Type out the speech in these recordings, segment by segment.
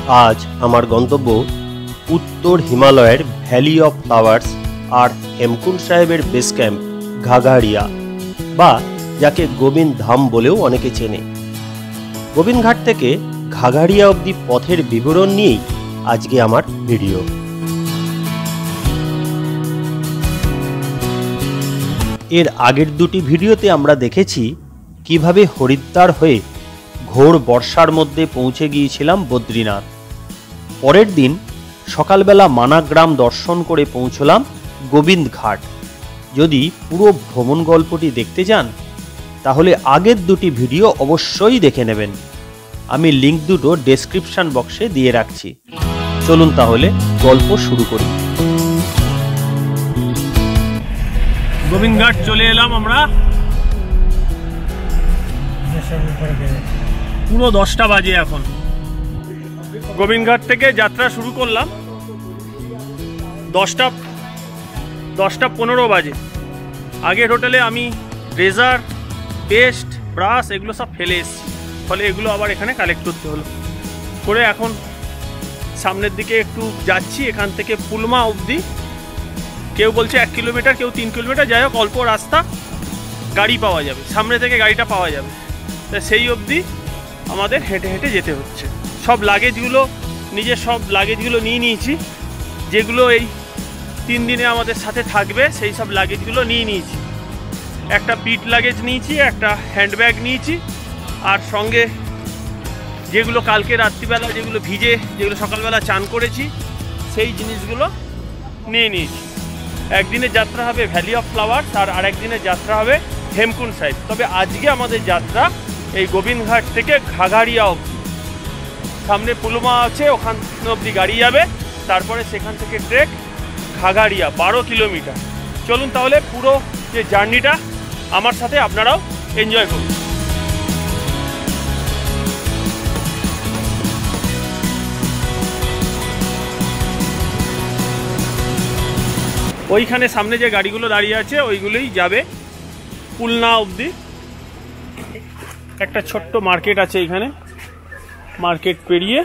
আজ আমার গন্তব্য উত্তর হিমালয়ের ভ্যালি অফ ফ্লাওয়ার্স আর হেমকুণ্ড সাহেবের বেস ক্যাম্প ঘাঘাড়িয়া, বা যাকে গোবিন্দ ধাম বলেও অনেকে চেনে। গোবিন্দঘাট থেকে ঘাঘাড়িয়া অবধি পথের বিবরণ নিয়েই আজকে আমার ভিডিও। এর আগের দুটি ভিডিওতে আমরা দেখেছি কিভাবে হরিদ্বার হয়ে ঘোর বর্ষার মধ্যে পৌঁছে গিয়েছিলাম বদ্রীনাথ। পরের দিন সকালবেলা মানাগ্রাম দর্শন করে পৌঁছলাম গোবিন্দঘাট। যদি পুরো ভ্রমণ গল্পটি দেখতে চান তাহলে আগের দুটি ভিডিও অবশ্যই দেখে নেবেন। আমি লিঙ্ক দুটো ডেসক্রিপশন বক্সে দিয়ে রাখছি। চলুন তাহলে গল্প শুরু করি। গোবিন্দঘাট চলে এলাম আমরা। পুরো 10টা বাজে এখন। গোবিন্দঘাট থেকে যাত্রা শুরু করলাম 10টা 15 বাজে। আগের হোটেলে আমি রেজার, পেস্ট, ব্রাশ এগুলো সব ফেলে এসেছি, ফলে এগুলো আবার এখানে কালেক্ট করতে হলো। করে এখন সামনের দিকে একটু যাচ্ছি। এখান থেকে পুলমা অবধি কেউ বলছে 1 কিলোমিটার, কেউ 3 কিলোমিটার, যাই হোক অল্প রাস্তা, গাড়ি পাওয়া যাবে, সামনে থেকে গাড়িটা পাওয়া যাবে। তা সেই অবধি আমাদের হেঁটে হেঁটে যেতে হচ্ছে। সব লাগেজগুলো, নিজের সব লাগেজগুলো নিয়ে নিয়েছি, যেগুলো এই 3 দিনে আমাদের সাথে থাকবে সেই সব লাগেজগুলো নিয়ে নিয়েছি। একটা পিঠ লাগেজ নিয়েছি, একটা হ্যান্ডব্যাগ নিয়েছি, আর সঙ্গে যেগুলো কালকে রাত্রিবেলা যেগুলো ভিজে, যেগুলো সকালবেলা চান করেছি সেই জিনিসগুলো নিয়ে নিয়েছি। একদিনের যাত্রা হবে ভ্যালি অফ ফ্লাওয়ার্স, আর আরেকদিনের যাত্রা হবে হেমকুণ্ড সাহেব। তবে আজকে আমাদের যাত্রা এই গোবিন্দঘাট থেকে ঘাঘাড়িয়া অবধি। সামনে পুলমা আছে, ওখান অবধি গাড়ি যাবে, তারপরে সেখান থেকে ট্রেক ঘাঘাড়িয়া 12 কিলোমিটার। চলুন তাহলে পুরো যে জার্নিটা আমার সাথে আপনারাও এনজয় করুন। ওইখানে সামনে যে গাড়িগুলো দাঁড়িয়ে আছে ওইগুলোই যাবে পুলনা অবধি। একটা ছোট্ট মার্কেট আছে এখানে, মার্কেট পেরিয়ে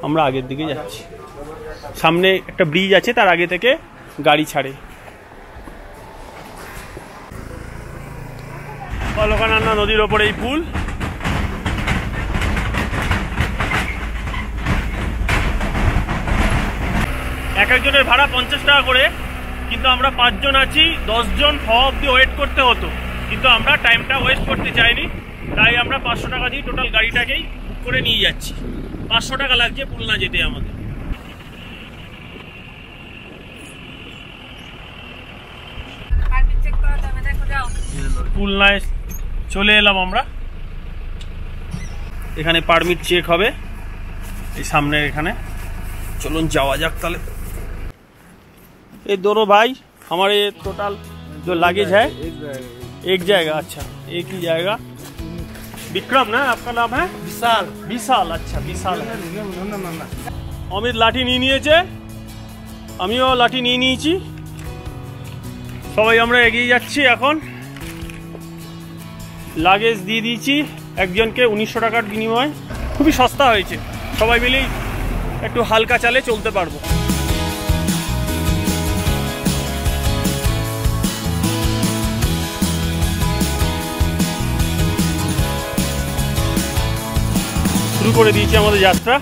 আমরা আগের দিকে যাচ্ছি। সামনে একটা ব্রিজ আছে, তার আগে থেকে গাড়ি ছাড়ে। অলকানন্দা নদীর ওপরে এই পুল। এক একজনের ভাড়া 50 টাকা করে, কিন্তু আমরা 5 জন আছি, 10 জন হওয়া অবধি ওয়েট করতে হতো, কিন্তু আমরা টাইমটা ওয়েস্ট করতে চাইনি, তাই আমরা 500 টাকা দিয়ে টোটাল গাড়িটাকেই বুক করে নিয়ে যাচ্ছি। 500 টাকা লাগছে পুলনা যেতে আমাদের। পুলনায় চলে এলাম আমরা। এখানে পারমিট চেক হবে এই সামনে এখানে। চলুন যাওয়া যাক তাহলে। ये दोनों भाई हमारे टोटल जो लगेज है एक जाएगा। अच्छा, एक ही जाएगा। विक्रम ना आपका नाम है? विशाल। विशाल, अच्छा विशाल। अमित लाठी নিয়ে নিয়েছে, আমিও লাঠি নিয়ে নিয়েছি। সবাই আমরা এগিয়ে যাচ্ছি। এখন লাগেজ দিয়ে দিয়েছি একজনকে 1900 টাকার বিনিময়ে। খুবই সস্তা হয়েছে, সবাই মিলেই একটু হালকা চালে চলতে পারবো। শুরু করে দিয়েছি আমাদের যাত্রা।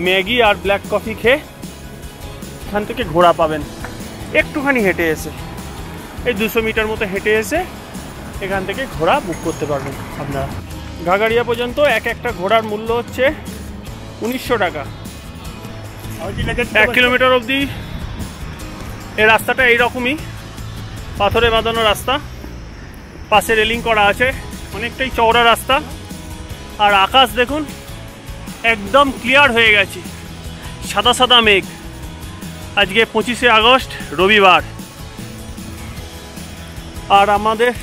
ম্যাগি আর ব্ল্যাক কফি খেয়ে এখান থেকে ঘোড়া পাবেন। একটুখানি হেঁটে এসে, এই 200 মিটার মতো হেঁটে এসে এখান থেকে ঘোড়া বুক করতে পারবেন আপনারা। ঘাঘাড়িয়া পর্যন্ত একটা ঘোড়ার মূল্য হচ্ছে 1900 টাকা। 1 কিলোমিটার অবধি এই রাস্তাটা এইরকমই পাথরে বাঁধানো রাস্তা, পাশে রেলিং করা আছে, অনেকটাই চওড়া রাস্তা। আর আকাশ দেখুন একদম ক্লিয়ার হয়ে গেছে, সাদা সাদা মেঘ। আজকে 25শে আগস্ট রবিবার। আর আমাদের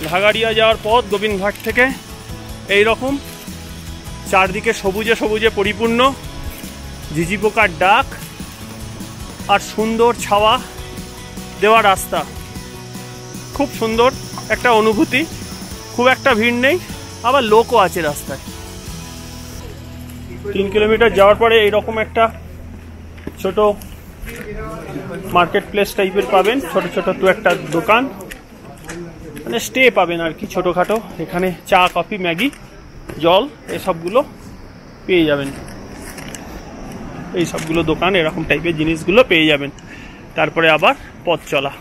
ঘাঘাড়িয়া যাওয়ার পথ গোবিন্দঘাট থেকে এই রকম চারদিকে সবুজে সবুজে পরিপূর্ণ, ঝিঝি পোকার ডাক আর সুন্দর ছাওয়া দেওয়া রাস্তা। খুব সুন্দর একটা অনুভূতি। খুব একটা ভিড় নেই, আবার লোকও আছে রাস্তায়। 3 কিলোমিটার যাওয়ার পরে এইরকম একটা ছোট মার্কেট প্লেস টাইপের পাবেন, ছোট ছোট দু একটা দোকান, মানে স্টে পাবেন আর কি ছোটোখাটো। এখানে চা, কফি, ম্যাগি, জল এসবগুলো পেয়ে যাবেন। এই সবগুলো দোকান এরকম টাইপের জিনিসগুলো পেয়ে যাবেন। তারপরে আবার পথ চলা।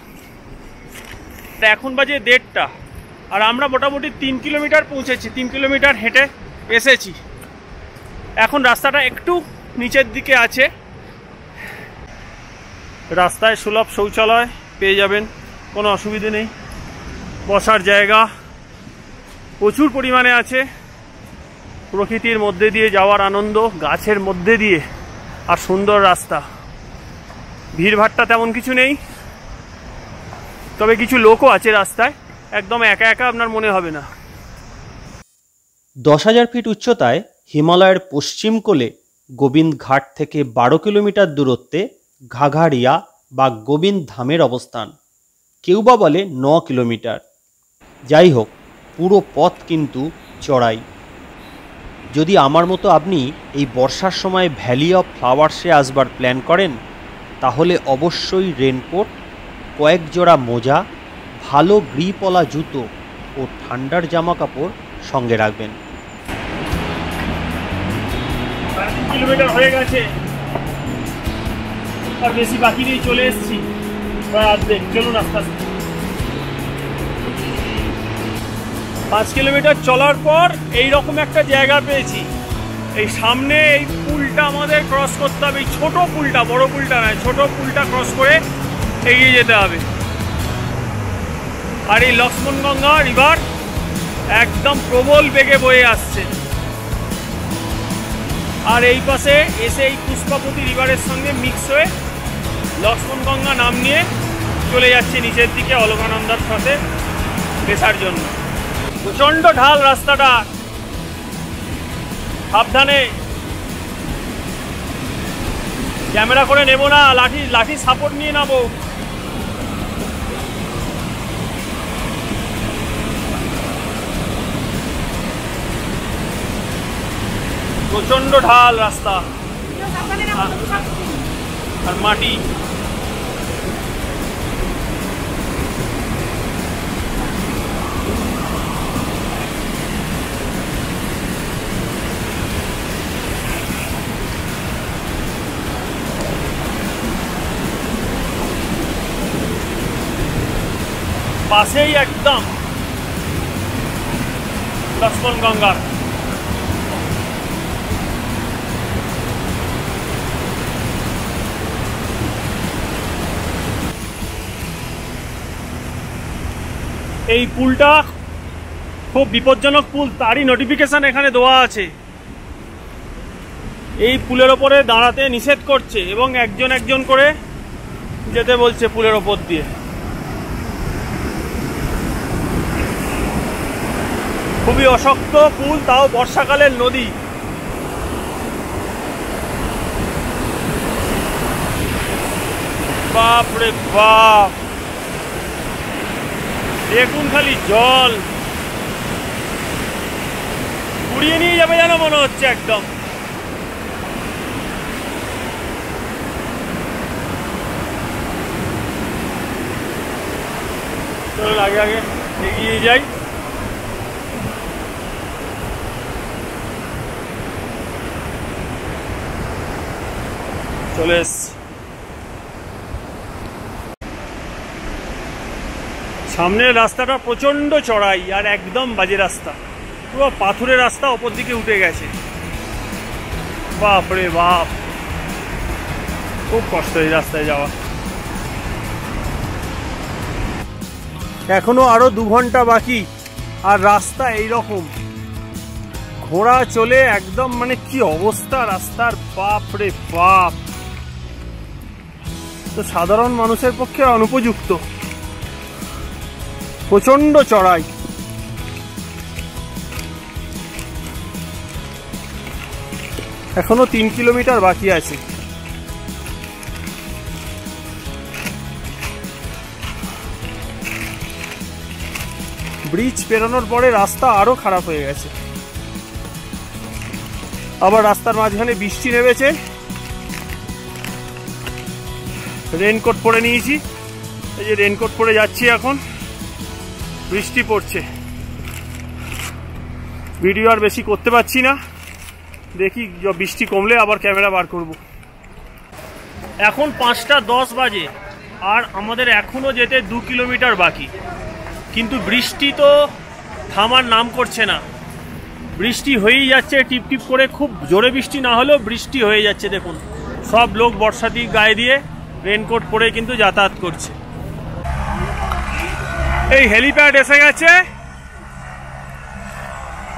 এখন বাজে 1:30টা, আর আমরা মোটামুটি 3 কিলোমিটার পৌঁছেছি, 3 কিলোমিটার হেঁটে এসেছি। এখন রাস্তাটা একটু নিচের দিকে আছে, রাস্তায় সুলভ শৌচালয় পেয়ে যাবেন, কোনো অসুবিধে নেই। বসার জায়গা প্রচুর পরিমাণে আছে। প্রকৃতির মধ্যে দিয়ে যাওয়ার আনন্দ, গাছের মধ্যে দিয়ে, আর সুন্দর রাস্তা। ভিড়ভাট্টা তেমন কিছু নেই, তবে কিছু লোকও আছে রাস্তায়, একদম একা একা আপনার মনে হবে না। 10,000 ফিট উচ্চতায় হিমালয়ের পশ্চিম কোলে গোবিন্দ ঘাট থেকে 12 কিলোমিটার দূরত্বে ঘাঘাড়িয়া বা গোবিন্দ ধামের অবস্থান। কেউ বা বলে 9 কিলোমিটার। যাই হোক, পুরো পথ কিন্তু চড়াই। যদি আমার মতো আপনি এই বর্ষার সময় ভ্যালি অফ ফ্লাওয়ার্সে আসবার প্ল্যান করেন, তাহলে অবশ্যই রেনকোট, কয়েক জোড়া মোজা, ভালো গ্রিপওয়ালা জুতো ও ঠান্ডার জামা কাপড় সঙ্গে রাখবেন। 3 কিলোমিটার হয়ে গেছে, আর বেশি বাকি নেই, চলে এসেছি প্রায় অর্ধেক। চলুন আস্তে আস্তে। 5 কিলোমিটার চলার পর এইরকম একটা জায়গা পেয়েছি। এই সামনে এই পুলটা আমাদের ক্রস করতে হবে, এই ছোট পুলটা, বড় পুলটা নয়, ছোট পুলটা ক্রস করে এগিয়ে যেতে হবে। আর এই লক্ষ্মণগঙ্গা রিভার একদম প্রবল বেগে বয়ে আসছে, আর এই পাশে এসে এই পুষ্পাবতী রিভারের সঙ্গে মিক্স হয়ে লক্ষ্মণগঙ্গা নাম নিয়ে চলে যাচ্ছে নিচের দিকে অলকানন্দার সাথে বেসার জন্য। প্রচণ্ড ঢাল রাস্তাটা, সাবধানে। ক্যামেরা করে নেব না, লাঠি সাপোর্ট নিয়ে নেবো। প্রচণ্ড ঢাল রাস্তা আর মাটি। পাশেই একদম লক্ষ্মণগঙ্গার। এই পুলটা খুব বিপজ্জনক পুল, তারই নোটিফিকেশন এখানে দেওয়া আছে। এই পুলের ওপরে দাঁড়াতে নিষেধ করছে এবং একজন একজন করে যেতে বলছে পুলের ওপর দিয়ে। খুবই অশক্ত পুল, তাও বর্ষাকালের নদী। বাপ রে বাপ, দেখুন খালি জল উড়িয়ে নিয়ে যাবে যেন মনে হচ্ছে একদম। চলুন আগে আগে এগিয়ে যাই। চলে এসছি সামনের রাস্তাটা, প্রচন্ড চড়াই আর একদম বাজে রাস্তা, পুরো পাথরের রাস্তা, ওপর দিকে উঠে গেছে। বাপ রে বাপ, খুব কষ্ট এই রাস্তায় যাওয়া। এখনো আরো 2 ঘন্টা বাকি, আর রাস্তা এইরকম ঘোড়া চলে একদম, মানে কি অবস্থা রাস্তার, বাপ রে বাপ। তো সাধারণ মানুষের পক্ষে অনুপযুক্ত, প্রচন্ড চড়াই। এখনো 3 কিলোমিটার বাকি আছে। ব্রিজ পেরোনোর পরে রাস্তা আরো খারাপ হয়ে গেছে। আবার রাস্তার মাঝখানে বৃষ্টি নেমেছে, রেনকোট পরে নিয়েছি, এই যে রেনকোট পরে যাচ্ছি, এখন বৃষ্টি পড়ছে। ভিডিও আর বেশি করতে পারছি না, দেখি বৃষ্টি কমলে আবার ক্যামেরা বার করব। এখন 5:10 বাজে আর আমাদের এখনো যেতে 2 কিলোমিটার বাকি, কিন্তু বৃষ্টি তো থামার নাম করছে না। বৃষ্টি হয়েই যাচ্ছে টিপ টিপ করে, খুব জোরে বৃষ্টি না হলেও বৃষ্টি হয়ে যাচ্ছে। দেখুন সব লোক বর্ষাতি গায়ে দিয়ে রেনকোট পরে কিন্তু যাতায়াত করছে। এই হেলিপ্যাড এসে গেছে,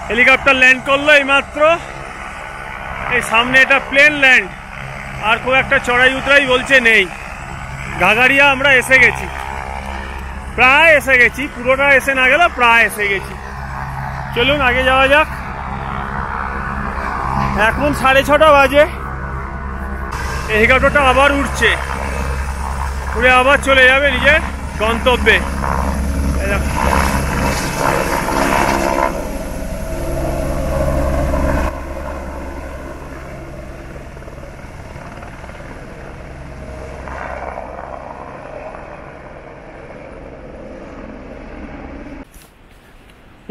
হেলিকপ্টার ল্যান্ড করলো এইমাত্র। এই সামনে এটা প্লেন ল্যান্ড, আর খুব একটা চড়াই উতরাই বলছে নেই। ঘাগাড়িয়া আমরা এসে গেছি, প্রায় এসে গেছি, পুরোটা এসে না গেল প্রায় এসে গেছি। চলুন আগে যাওয়া যাক। এখন 6:30 বাজে, হেলিকপ্টারটা আবার উঠছে, উড়ে আবার চলে যাবে নিজের গন্তব্যে।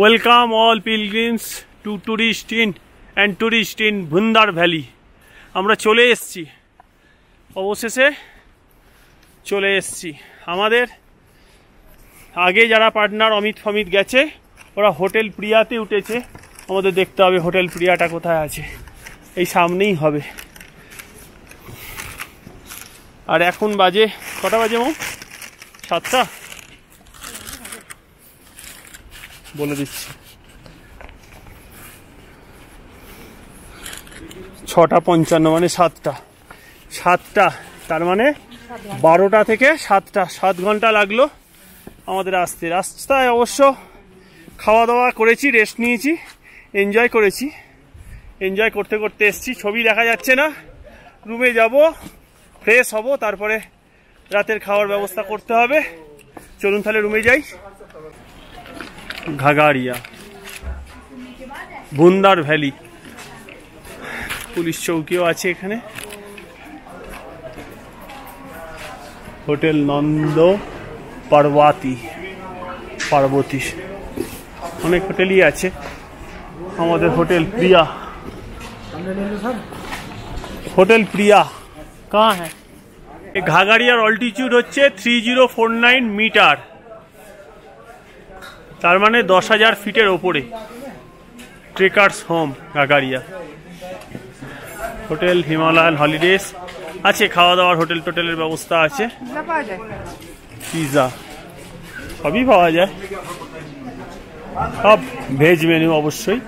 Welcome all pilgrims to tourist in Bhundar Valley. আমরা চলে এসেছি, অবশেষে চলে এসেছি। আমাদের আগে যারা পার্টনার অমিত ফমিত গেছে, ওরা হোটেল প্রিয়াতে উঠেছে। আমাদের দেখতে হবে হোটেল প্রিয়াটা কোথায় আছে, এই সামনেই হবে। আর এখন বাজে কটা বাজে? 7টা বলে দিচ্ছি, 6:55 মানে 7টা, তার মানে 12টা থেকে 7টা, 7 ঘন্টা লাগলো আমাদের আসতে। রাস্তায় অবশ্য খাওয়া দাওয়া করেছি, রেস্ট নিয়েছি, এনজয় করেছি। এনজয় করতে করতে এসছি। ছবি দেখা যাচ্ছে না, রুমে যাব, ফ্রেশ হব, তারপরে রাতের খাওয়ার ব্যবস্থা করতে হবে। চলুন তাহলে রুমে যাই। ঘাগাড়িয়া, ভুন্দার ভ্যালি, পুলিশ চৌকিও আছে এখানে। হোটেল নন্দ পার্বতী, অনেক হোটেলই আছে। আমাদের হোটেল প্রিয়া, হোটেল প্রিয়া কাহা হ্যাঁ? এই ঘাগাড়িয়ার অল্টিটিউড হচ্ছে 3049 মিটার, তার মানে 10,000 ফিটের ওপরে। ট্রেকার্স হোম ঘাগাড়িয়া। হোটেল হিমালয়ান হলিডেজ আছে, খাওয়া দাওয়ার হোটেল টোটেলের ব্যবস্থা আছে, পিৎজা সবই পাওয়া যায়, সব ভেজ মেনু অবশ্যই।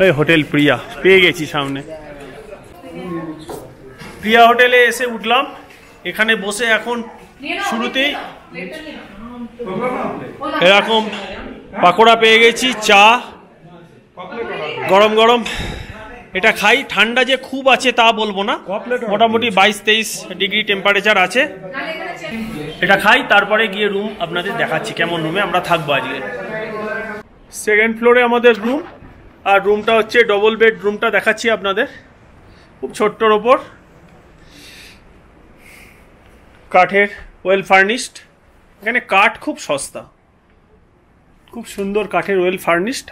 এই হোটেল প্রিয়া পেয়ে গেছি সামনে। প্রিয়া হোটেলে এসে উঠলাম, এখানে বসে এখন শুরুতেই এরকম পাকোড়া পেয়ে গেছি, চা গরম গরম। এটা খাই, ঠান্ডা যে খুব আছে তা বলবো না, মোটামুটি 22-23 ডিগ্রি টেম্পারেচার আছে। এটা খাই, তারপরে গিয়ে রুম আপনাদের দেখাচ্ছি কেমন রুমে আমরা থাকবো আজকে। 2nd ফ্লোরে আমাদের রুম, আর রুমটা হচ্ছে ডবল বেড রুমটা দেখাচ্ছি আপনাদের, খুব ছোট্টর ওপর, কাঠের, ওয়েল ফার্নিশড। এখানে কাঠ খুব সস্তা, খুব সুন্দর কাঠের, ওয়েল ফার্নিশড।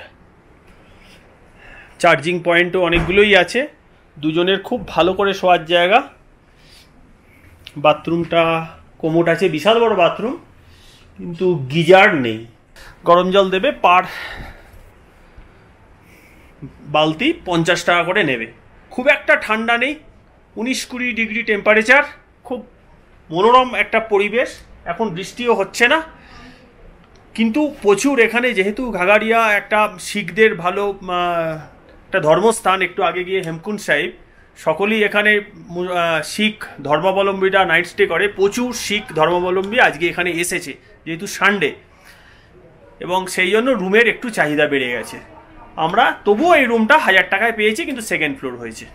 চার্জিং পয়েন্টও অনেকগুলোই আছে, দুজনের খুব ভালো করে শোয়ার জায়গা। বাথরুমটা কোমোড আছে, বিশাল বড় বাথরুম, কিন্তু গিজার নেই। গরম জল দেবে, পার বালতি 50 টাকা করে নেবে। খুব একটা ঠান্ডা নেই, 19-20 ডিগ্রি টেম্পারেচার, খুব মনোরম একটা পরিবেশ। এখন বৃষ্টিও হচ্ছে না, কিন্তু প্রচুর এখানে, যেহেতু ঘাগাড়িয়া একটা শিখদের ভালো একটা ধর্মস্থান, একটু আগে গিয়ে হেমকুন্ড সাহিব, সকলেই এখানে শিখ ধর্মাবলম্বীরা নাইট স্টে করে। প্রচুর শিখ ধর্মাবলম্বী আজকে এখানে এসেছে, যেহেতু সানডে, এবং সেই জন্য রুমের একটু চাহিদা বেড়ে গেছে। আমরা তবুও এই রুমটা 1000 টাকায় পেয়েছি, কিন্তু 2nd ফ্লোর হয়েছে।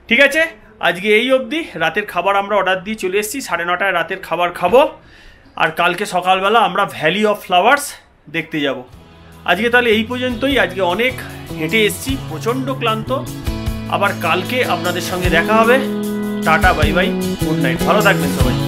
ঠিক আছে, আজকে এই অবধি। রাতের খাবার আমরা অর্ডার দিয়ে চলে এসেছি, 9:30টায় রাতের খাবার খাবো, আর কালকে সকালবেলা আমরা ভ্যালি অফ ফ্লাওয়ার্স দেখতে যাব। আজকে তাহলে এই পর্যন্তই। আজকে অনেক হেঁটে এসেছি, প্রচণ্ড ক্লান্ত। আবার কালকে আপনাদের সঙ্গে দেখা হবে। Tata, bye bye, good night, ভালো থাকবেন সবাই।